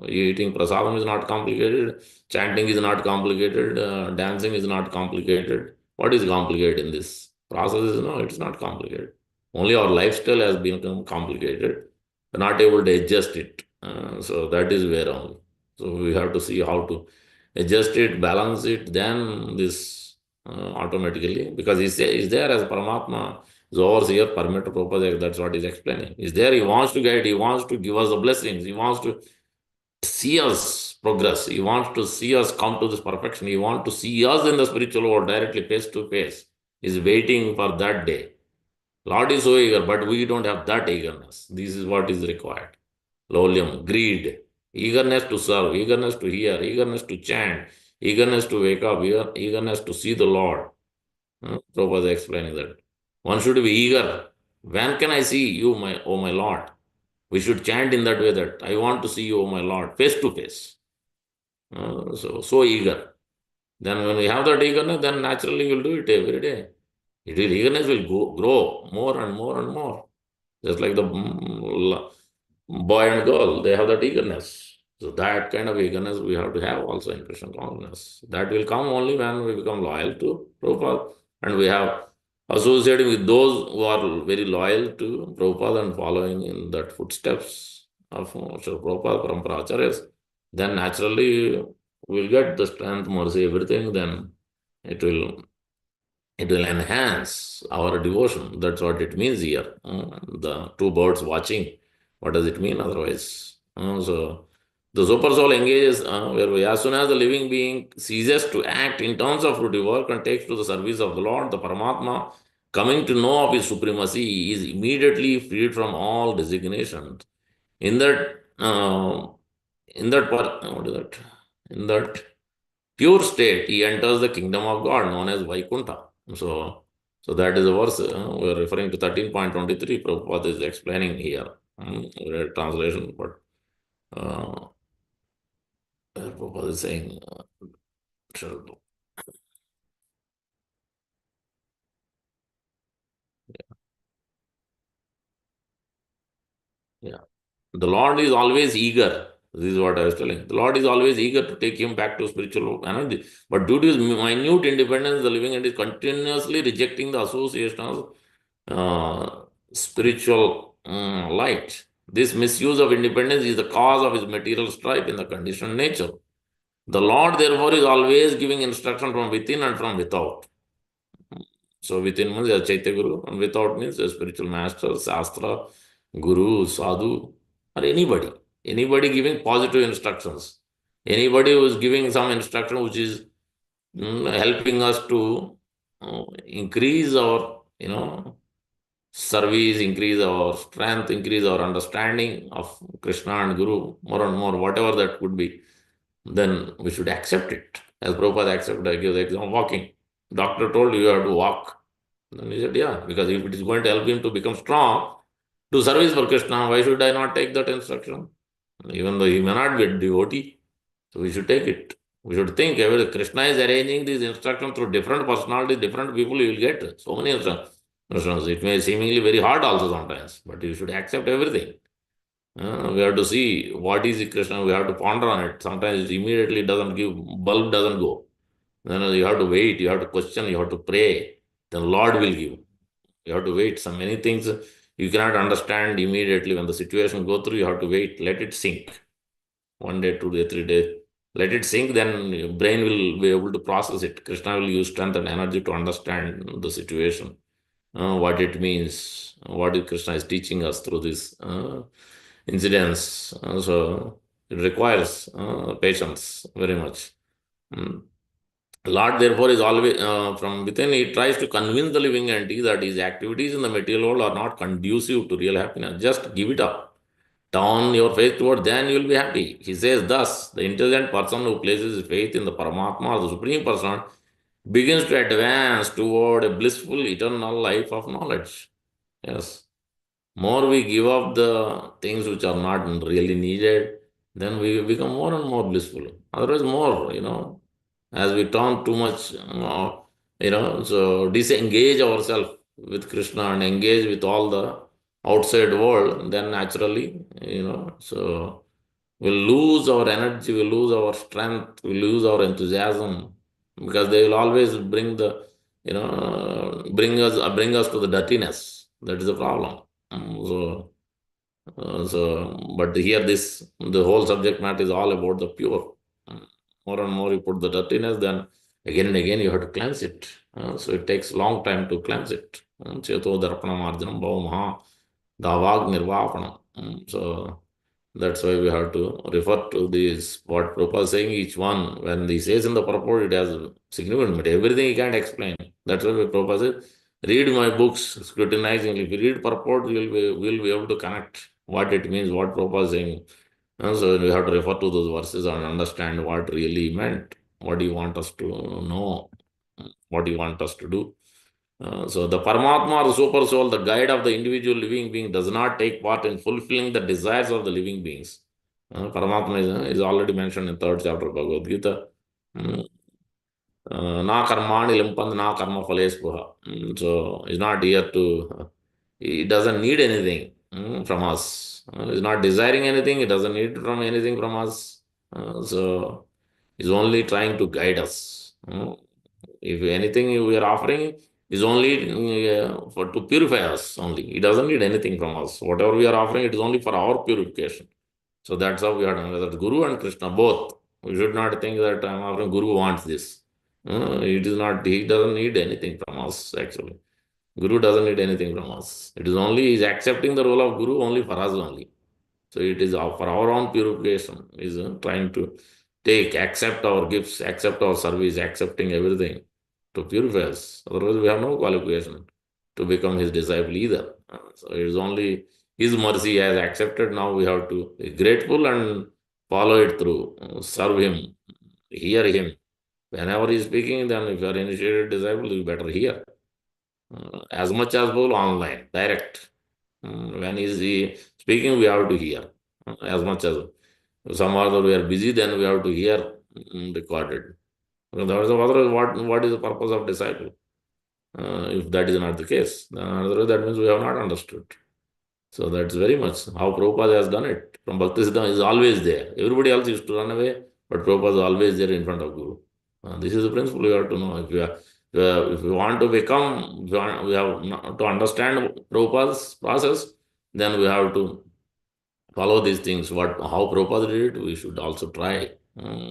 Eating prasadam is not complicated. Chanting is not complicated. Dancing is not complicated. What is complicated in this? Process is no, it's not complicated. Only our lifestyle has become complicated. We're not able to adjust it. So that is where only. So we have to see how to adjust it, balance it, then this automatically, because is there as Paramatma is overseer, permit Prabhupada, that's what he's explaining. Is there, he wants to guide, he wants to give us the blessings, he wants to see us progress, he wants to see us come to this perfection, he wants to see us in the spiritual world directly face to face. He's waiting for that day. Lord is so eager, but we don't have that eagerness. This is what is required. Lolium, greed, eagerness to serve, eagerness to hear, eagerness to chant, eagerness to wake up, eagerness to see the Lord. Prabhupada is explaining that. One should be eager. When can I see you, my Lord? We should chant in that way that I want to see you, O my Lord, face to face. So eager. Then when we have that eagerness, then naturally we'll do it every day. Eagerness will grow more and more and more. Just like the boy and girl, they have that eagerness. So that kind of eagerness we have to have also in Krishna consciousness. That will come only when we become loyal to Prabhupada and we have associated with those who are very loyal to Prabhupada and following in that footsteps of Srila Prabhupada, Parampara Acharyas. Then naturally we'll get the strength, mercy, everything. Then it will it will enhance our devotion. That's what it means here. The two birds watching. What does it mean otherwise? So the super soul engages as soon as the living being ceases to act in terms of fruitive work and takes to the service of the Lord, the Paramatma, coming to know of his supremacy, is immediately freed from all designations. In that, what is that? In that pure state, he enters the kingdom of God known as Vaikuntha. So, so that is a verse we are referring to 13.23. Prabhupada is explaining here. Translation, but Prabhupada is saying, sure, yeah. The Lord is always eager. This is what I was telling. The Lord is always eager to take him back to spiritual energy. But due to his minute independence, the living entity is continuously rejecting the association of spiritual light. This misuse of independence is the cause of his material strife in the conditioned nature. The Lord, therefore, is always giving instruction from within and from without. So within means a Chaitya Guru, and without means a spiritual master, Shastra, Guru, Sadhu, or anybody. Anybody giving positive instructions. Anybody who is giving some instruction which is helping us to increase our, service, increase our strength, increase our understanding of Krishna and Guru, more and more, whatever that could be, then we should accept it. As Prabhupada accepted, I give the example, walking. Doctor told you have to walk. Then he said, yeah, because if it is going to help him to become strong, to service for Krishna, why should I not take that instruction? Even though he may not be a devotee, so we should take it. We should think Krishna is arranging these instructions through different personalities, different people, you will get so many instructions. It may seemingly very hard also sometimes, but you should accept everything. We have to see what is Krishna, we have to ponder on it. Sometimes it immediately doesn't give, bulb doesn't go. Then you have to wait, you have to question, you have to pray. Then Lord will give. You have to wait. So many things you cannot understand immediately. When the situation go through, you have to wait, let it sink. 1 day, 2 day, 3 days. Let it sink, then your brain will be able to process it. Krishna will use strength and energy to understand the situation, what it means, what Krishna is teaching us through this incidents. So it requires patience very much. Mm. Lord, therefore, is always from within. He tries to convince the living entity that his activities in the material world are not conducive to real happiness. Just give it up. Turn your faith toward, then you will be happy. He says, thus, the intelligent person who places his faith in the Paramatma or the Supreme Person begins to advance toward a blissful eternal life of knowledge. Yes. More we give up the things which are not really needed, then we become more and more blissful. Otherwise, more, as we turn too much, so disengage ourselves with Krishna and engage with all the outside world, then naturally, so we'll lose our energy, we'll lose our strength, we'll lose our enthusiasm because they will always bring us to the dirtiness. That is the problem. But here the whole subject matter is all about the pure. Mm. More and more you put the dirtiness, then again and again you have to cleanse it. So it takes long time to cleanse it. Cheto darpanam arjanam bhavamaha davag nirvapanam. So that's why we have to refer to this, what Prabhupada is saying, each one. When he says in the purport, it has significant, but everything he can't explain. That's why Prabhupada says, read my books scrutinizing. If you read purport, will be able to connect what it means, what Prabhupada is saying. So we have to refer to those verses and understand what really meant, what do you want us to know, what do you want us to do. So the Paramatma, the super soul, the guide of the individual living being, does not take part in fulfilling the desires of the living beings. Paramatma is already mentioned in third chapter of Bhagavad Gita. Mm, Na karmani limpand na karma phalespuha. So he's not here to, he doesn't need anything from us. He's not desiring anything, he doesn't need from anything from us. So he's only trying to guide us. If anything we are offering is only for to purify us only. He doesn't need anything from us. Whatever we are offering, it is only for our purification. So that's how we are doing. Whether Guru and Krishna both. We should not think that I'm offering Guru wants this. It is not. He doesn't need anything from us actually. Guru doesn't need anything from us. It is only he's accepting the role of Guru only for us only. So it is for our own purification. Is trying to accept our gifts, accept our service, accepting everything to purify us. Otherwise, we have no qualification to become his disciple either. So it is only his mercy has accepted. Now we have to be grateful and follow it through, serve him, hear him. Whenever he is speaking, then if you are initiated disciple, you better hear. As much as possible online, direct. When he speaking, we have to hear as much as some other we are busy, then we have to hear recorded. So that is otherwise what is the purpose of disciple? If that is not the case, then otherwise that means we have not understood. So that's very much how Prabhupada has done it. From Bhakti Siddhanta is always there. Everybody else used to run away, but Prabhupada is always there in front of Guru. This is the principle you have to know. If you want to become, we have to understand Prabhupada's process, then we have to follow these things. How Prabhupada did it, we should also try.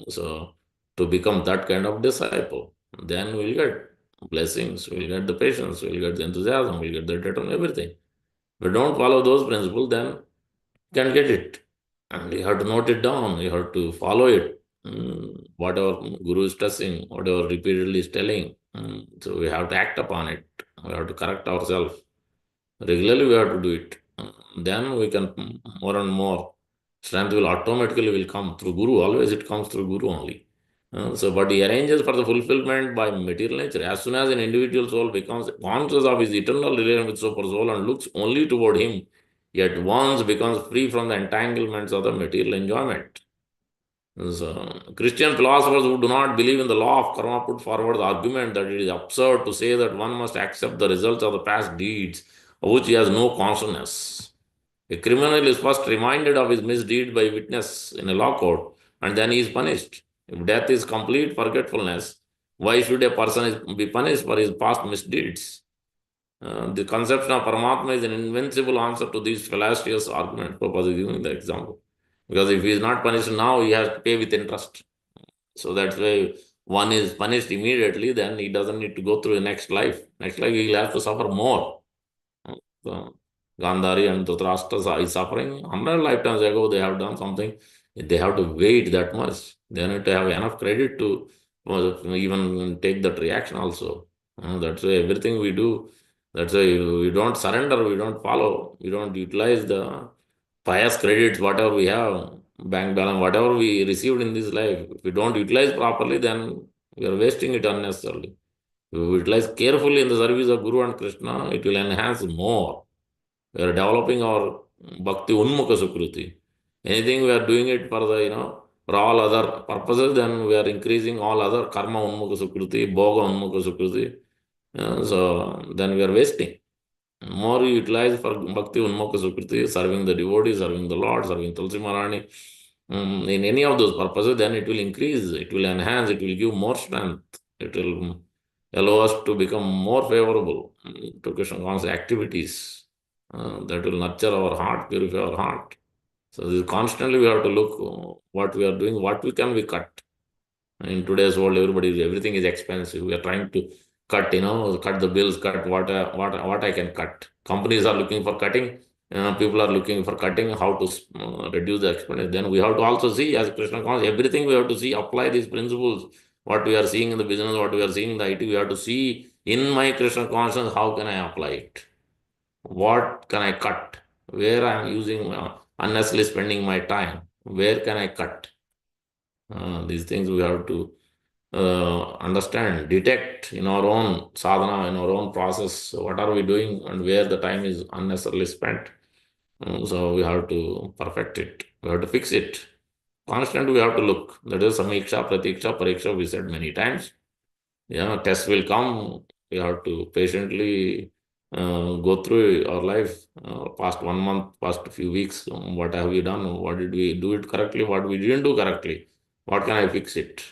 So to become that kind of disciple, then we'll get blessings, we'll get the patience, we'll get the enthusiasm, we'll get the determination, everything. If we don't follow those principles, then you can get it. And you have to note it down, you have to follow it. Whatever Guru is stressing, whatever repeatedly is telling. So we have to act upon it. We have to correct ourselves. Regularly we have to do it. Then we can more and more strength will automatically will come through Guru. Always it comes through Guru only. But he arranges for the fulfillment by material nature. As soon as an individual soul becomes conscious of his eternal relation with super soul and looks only toward him, yet once becomes free from the entanglements of the material enjoyment. So, Christian philosophers who do not believe in the law of karma put forward the argument that it is absurd to say that one must accept the results of the past deeds of which he has no consciousness. A criminal is first reminded of his misdeed by witness in a law court, and then he is punished. If death is complete forgetfulness, why should a person be punished for his past misdeeds? The conception of Paramatma is an invincible answer to these fallacious arguments. Prabhupada is giving the example. Because if he is not punished now, he has to pay with interest. So that's why one is punished immediately, then he doesn't need to go through the next life. Next life, he will have to suffer more. So, Gandhari and Dhritarashtra is suffering. 100 lifetimes ago, they have done something. They have to wait that much. They need to have enough credit to even take that reaction also. That's why everything we do, that's why we don't surrender, we don't follow, we don't utilize the pious credits, whatever we have, bank balance, whatever we received in this life. If we don't utilize properly, then We are wasting it unnecessarily. If we utilize carefully in the service of Guru and Krishna, it will enhance more. We are developing our bhakti unmukha sukruti. Anything we are doing it for the, for all other purposes, then we are increasing all other karma unmukha sukruti, bhoga unmukha sukruti. So then we are wasting. More you utilize for bhakti unmukha sukriti, serving the devotee, serving the Lord, serving Tulsi Maharani, in any of those purposes, then it will increase, it will enhance, it will give more strength, it will allow us to become more favorable to Krishna conscious activities that will nurture our heart, purify our heart. So this constantly we have to look what we are doing, what we can we cut. In today's world, everything is expensive. We are trying to cut, cut the bills, cut what I can cut. Companies are looking for cutting. People are looking for cutting, how to reduce the expense. Then we have to also see, as Krishna calls, everything we have to see, apply these principles. What we are seeing in the business, what we are seeing in the IT, we have to see in my Krishna consciousness, how can I apply it? What can I cut? Where I am using unnecessarily spending my time? Where can I cut? These things we have to understand, detect in our own sadhana, in our own process, what are we doing and where the time is unnecessarily spent. So we have to perfect it. We have to fix it. Constantly we have to look. That is samiksha, pratiksha, pariksha, we said many times. Yeah, tests will come. We have to patiently go through our life, past 1 month, past few weeks. What have we done? What did we do it correctly? What we didn't do correctly? What can I fix it?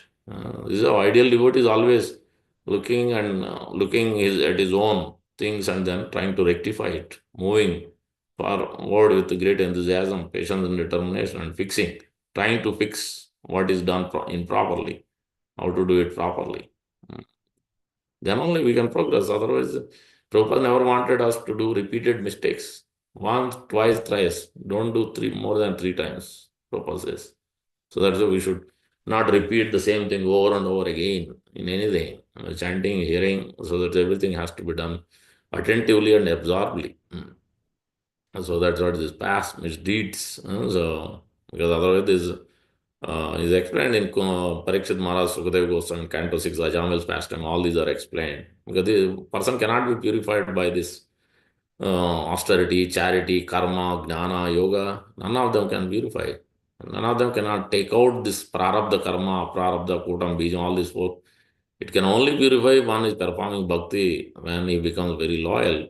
This is how ideal devotee is always looking and at his own things and then trying to rectify it, moving forward with great enthusiasm, patience, and determination, and fixing, trying to fix what is done improperly, how to do it properly. Then only we can progress. Otherwise, Prabhupada never wanted us to do repeated mistakes. Once, twice, thrice. Don't do more than 3 times, Prabhupada says. So that's why we should not repeat the same thing over and over again in anything. Chanting, hearing, so that everything has to be done attentively and absorbedly. So that's what this past misdeeds. So because otherwise this is explained in Parikshit Maharaj Sukadeva Goswami Canto 6 Ajamil's pastime. All these are explained because the person cannot be purified by this austerity, charity, karma, jnana, yoga. None of them can purify. None of them cannot take out this prarabdha karma, prarabdha kutam bijam, all these four. It can only purify one is performing bhakti when he becomes very loyal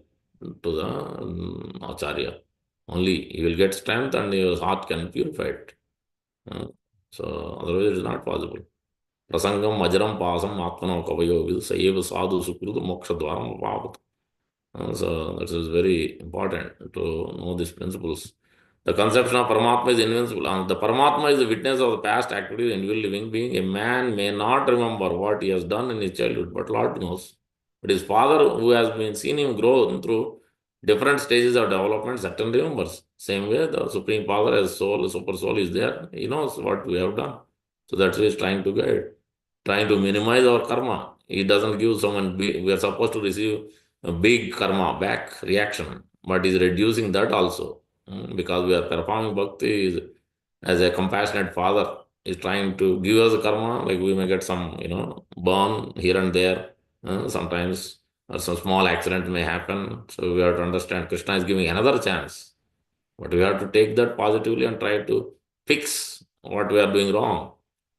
to the acharya. Only he will get strength and his heart can purify it. Uh, so otherwise it is not possible. Prasangam majram pasam atmano kavayo vidu sayev sadhu sukrutu moksha dwaram vavat. So that is very important to know these principles. The conception of Paramatma is invincible. The Paramatma is the witness of the past activity in will living being. A man may not remember what he has done in his childhood, but Lord knows. But his father, who has been seen him grow through different stages of development, certainly remembers. Same way, the Supreme Father as soul, the super soul is there. He knows what we have done. So that's why he's trying to guide, trying to minimize our karma. He doesn't give someone big, we are supposed to receive a big karma back reaction, but he's reducing that also. Because we are performing bhakti as a compassionate father is trying to give us a karma, like we may get some, burn here and there, sometimes, or some small accident may happen. So we have to understand Krishna is giving another chance. But we have to take that positively and try to fix what we are doing wrong.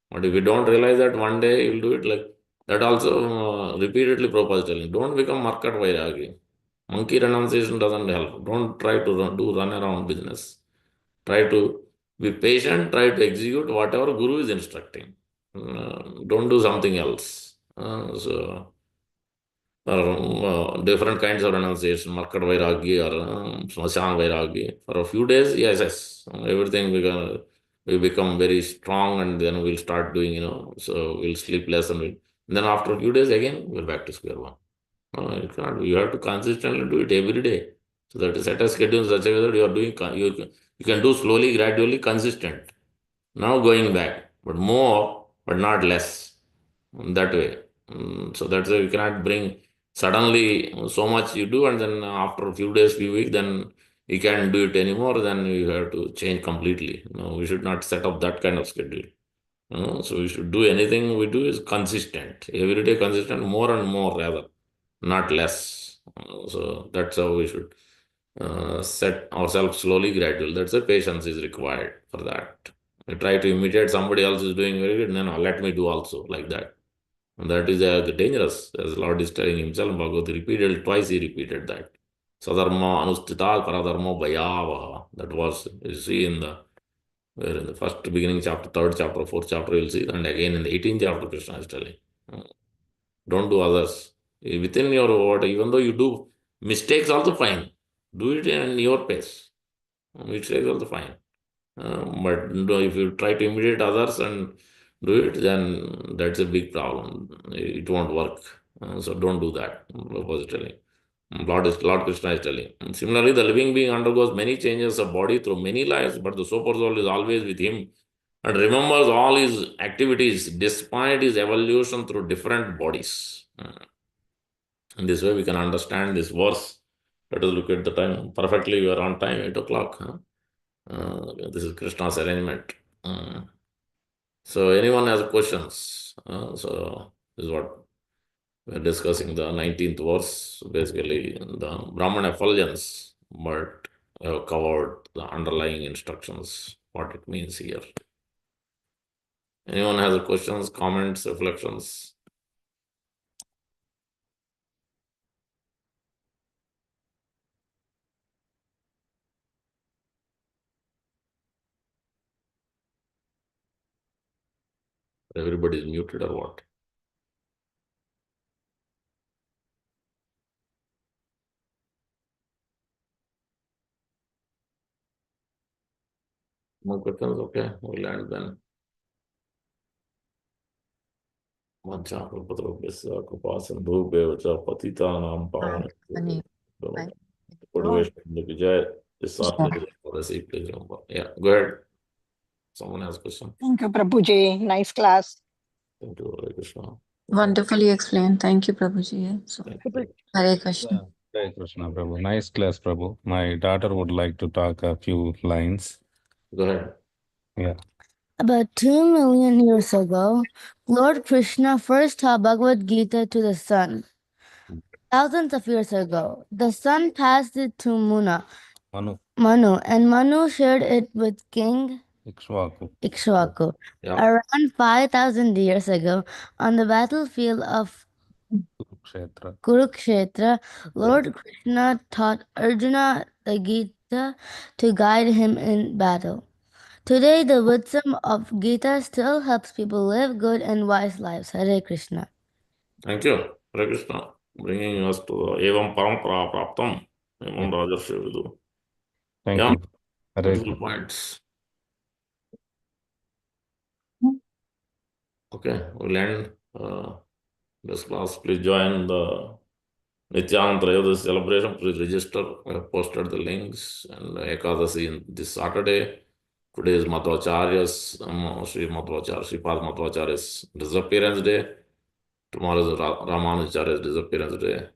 But if we don't realize that one day you'll do it like that also repeatedly Prabhupada is telling, don't become market vairagi. Monkey renunciation doesn't help. Don't try to run around business. Try to be patient, try to execute whatever Guru is instructing. Don't do something else. Different kinds of renunciation, market vairagi or smashan vairagi. For a few days, yes, everything we become very strong and then we'll start doing, so we'll sleep less and then after a few days again, we're back to square one. You cannot, you have to consistently do it every day. So that is set a schedule in such a way that you are doing, you can do slowly, gradually, consistent. Now going back, but more, but not less. That way. So that's why you cannot bring suddenly so much you do, and then after a few days, few weeks, then you can't do it anymore. Then you have to change completely. No, we should not set up that kind of schedule. So we should do anything we do is consistent. Every day consistent, more and more rather, not less. So that's how we should set ourselves slowly, gradual. That's the patience is required for that. We try to imitate somebody else is doing very good, no, let me do also like that. And that is dangerous, as Lord is telling himself. Bhagavad repeated, twice he repeated that. Sadharma anustita paradharma bhayavaha. That was, you see in the, where in the first beginning chapter, third chapter, fourth chapter, you'll see, and again in the 18th chapter, Krishna is telling, uh, don't do others. Within your word, even though you do mistakes, also fine. Do it in your pace. Mistakes also fine. But if you try to imitate others and do it, then that's a big problem. It won't work. So don't do that. Prabhupada is telling. Lord Krishna is telling. And similarly, the living being undergoes many changes of body through many lives, but the super soul is always with him and remembers all his activities despite his evolution through different bodies. In this way, we can understand this verse. Let us look at the time. Perfectly, we are on time, 8 o'clock. Huh? This is Krishna's arrangement. Uh, so, anyone has questions? So, this is what we're discussing the 19th verse, basically the Brahman effulgence, but we have covered the underlying instructions, what it means here. Anyone has questions, comments, reflections? Everybody is muted or what? No questions? Okay, we'll end then. Vanchakalpatarubhyasya kripasindhubhyo cha patitanam pavanebhyo Vijay is please remember. Yeah, go ahead. Someone has a question.
Thank you, Prabhuji. Nice class.
Thank you, Hare Krishna.
Wonderfully explained. Thank you, Prabhuji. So,
Thank you.
Hare Krishna.
Hare Krishna, Prabhu. Nice class, Prabhu. My daughter would like to talk a few lines.
Go ahead.
Yeah.
About 2 million years ago, Lord Krishna first taught Bhagavad Gita to the sun. Thousands of years ago, the sun passed it to Manu, and Manu shared it with King Ikshvaku.
Yeah.
Around 5,000 years ago, on the battlefield of Kurukshetra, Lord Krishna taught Arjuna the Gita to guide him in battle. Today, the wisdom of Gita still helps people live good and wise lives. Hare Krishna.
Thank you, Hare Krishna. Bringing us to the Evam Parampara Praptam. Evam Rajarshi Vidu.
Thank
Yeah.
you. Hare
Beautiful
Krishna.
points. Okay, we'll end this class. Please join the Nityananda Trayodashi celebration. Please register. We have posted the links. And Ekadasi in this Saturday. Today is Madhvacharya's, Sri Madhvacharya, Sripad Madhvacharya's disappearance day. Tomorrow is Ramanujacharya's disappearance day.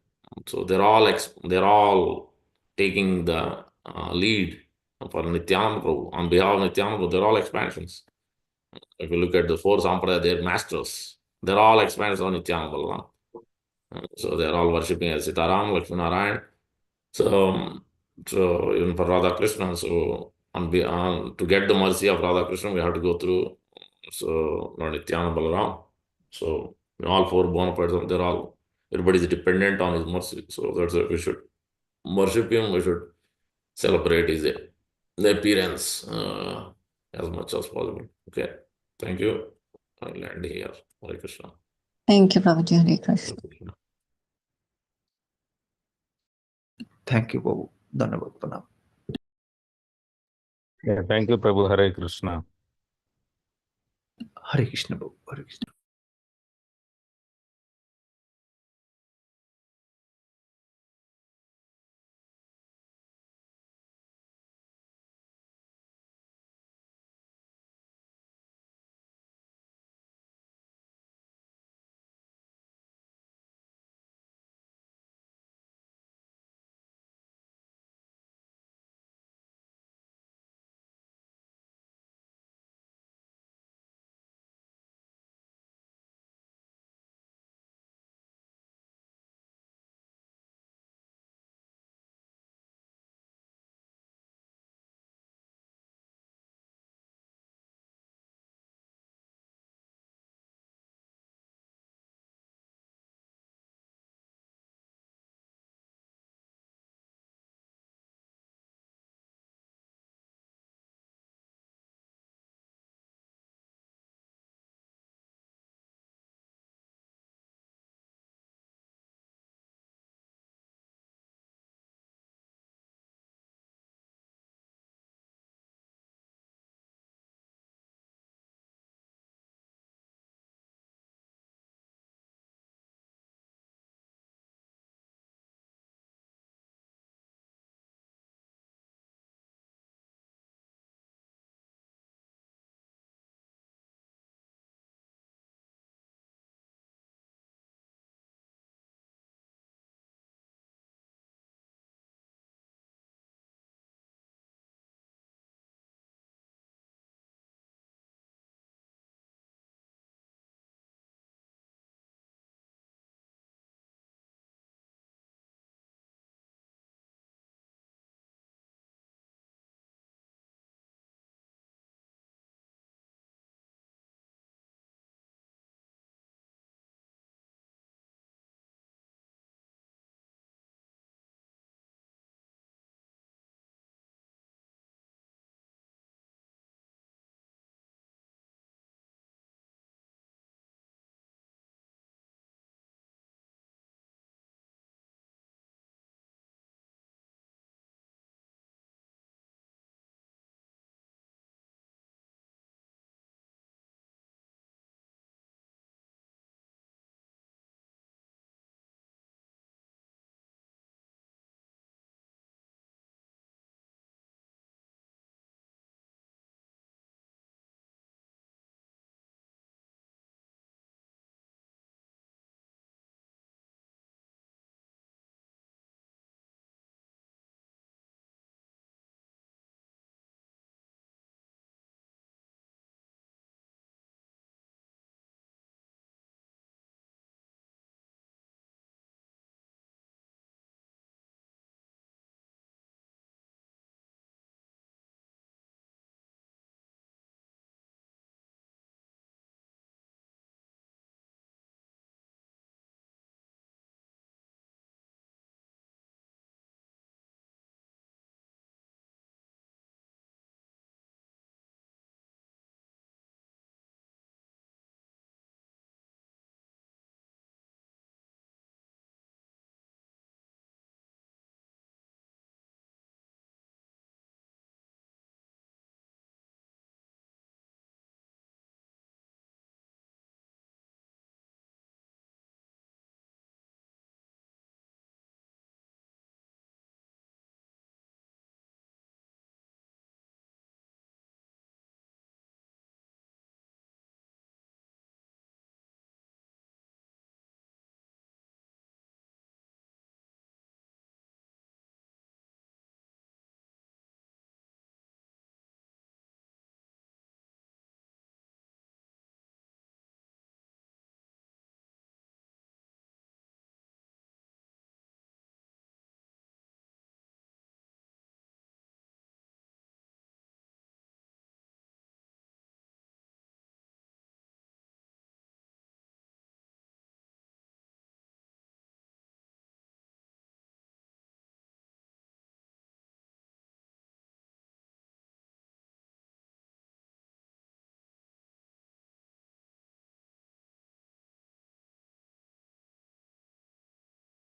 So they're all taking the lead for Nityananda Prabhu. On behalf of Nityananda Prabhu, they're all expansions. If you look at the four Sampradaya, they're masters. They're all expansions of Nityananda Balaram. So they're all worshipping as Sitaram, Lakshmi Narayan. So even for Radha Krishna, so to get the mercy of Radha Krishna, we have to go through Lord Nityananda Balaram. So all four bona fides, everybody is dependent on his mercy. So that's why we should worship him, we should celebrate his appearance as much as possible. Okay. Thank you. I'll end here. Hare Krishna.
Thank you, Prabhuji. Hare Krishna.
Thank you, Prabhu. Dhanyavad Pranam.
Yeah, thank you, Prabhu. Hare Krishna.
Hare Krishna, Prabhu. Hare Krishna.